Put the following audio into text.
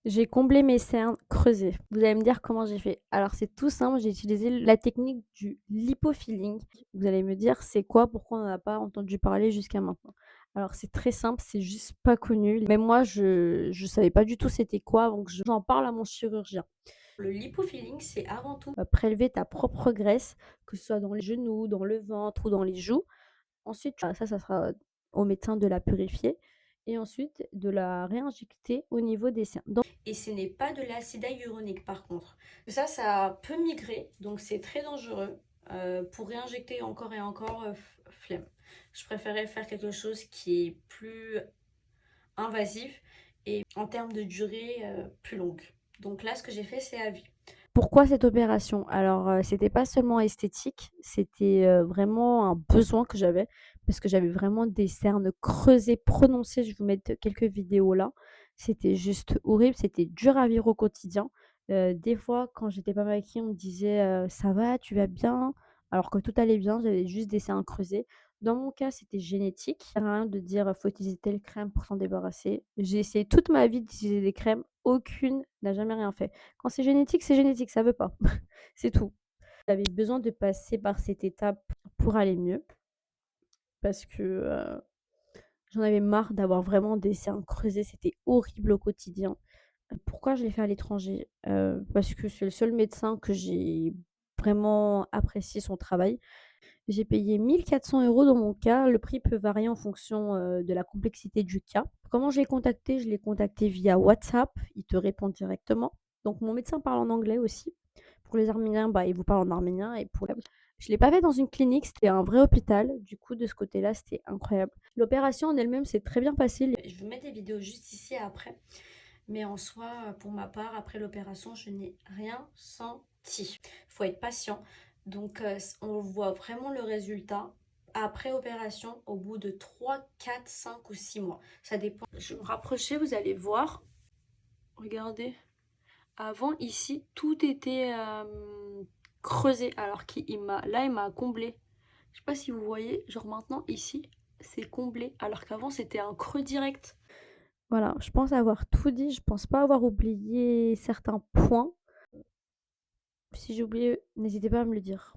J'ai comblé mes cernes creusées. Vous allez me dire comment j'ai fait? Alors c'est tout simple, j'ai utilisé la technique du lipofilling. Vous allez me dire: «C'est quoi? Pourquoi on en a pas entendu parler jusqu'à maintenant?» Alors c'est très simple, c'est juste pas connu. Même moi je savais pas du tout c'était quoi, donc j'en parle à mon chirurgien. Le lipofilling, c'est avant tout, prélever ta propre graisse, que ce soit dans les genoux, dans le ventre ou dans les joues. Ensuite, ça sera au médecin de la purifier et ensuite de la réinjecter au niveau des seins. Et ce n'est pas de l'acide hyaluronique par contre. Ça peut migrer, donc c'est très dangereux. Pour réinjecter encore et encore, flemme. Je préférais faire quelque chose qui est plus invasif et en termes de durée plus longue. Donc là, ce que j'ai fait, c'est à vie. Pourquoi cette opération? Alors, c'était pas seulement esthétique, c'était, vraiment un besoin que j'avais parce que j'avais vraiment des cernes creusées, prononcées. Je vais vous mettre quelques vidéos là. C'était juste horrible, c'était dur à vivre au quotidien. Des fois, quand j'étais pas maquillée, on me disait: «Ça va, tu vas bien?» alors que tout allait bien, j'avais juste des cernes creusées. Dans mon cas, c'était génétique. Ça sert à rien de dire: «Faut utiliser telle crème pour s'en débarrasser». J'ai essayé toute ma vie d'utiliser des crèmes, aucune n'a jamais rien fait. Quand c'est génétique, ça veut pas. C'est tout. J'avais besoin de passer par cette étape pour aller mieux parce que, j'en avais marre d'avoir vraiment des cernes creusées, c'était horrible au quotidien. Pourquoi je l'ai fait à l'étranger? Parce que c'est le seul médecin que j'ai vraiment apprécié son travail. J'ai payé 1 400 € dans mon cas. Le prix peut varier en fonction, de la complexité du cas. Comment je l'ai contacté? Je l'ai contacté via WhatsApp. Il te répond directement. Donc mon médecin parle en anglais aussi. Pour les arméniens, bah, il vous parle en arménien et pour je l'ai pas fait dans une clinique, c'était un vrai hôpital. Du coup, de ce côté-là, c'était incroyable. L'opération en elle-même s'est très bien passée. Je vous mets des vidéos juste ici après. Mais en soi, pour ma part, après l'opération, je n'ai rien senti. Il faut être patient. Donc, on voit vraiment le résultat après opération au bout de 3, 4, 5 ou 6 mois. Ça dépend. Je vais me rapprocher, vous allez voir. Regardez. Avant, ici, tout était creusé. Alors là, il m'a comblé. Je sais pas si vous voyez. Genre maintenant, ici, c'est comblé. Alors qu'avant, c'était un creux direct. Voilà, je pense avoir tout dit, je pense pas avoir oublié certains points. Si j'ai oublié, n'hésitez pas à me le dire.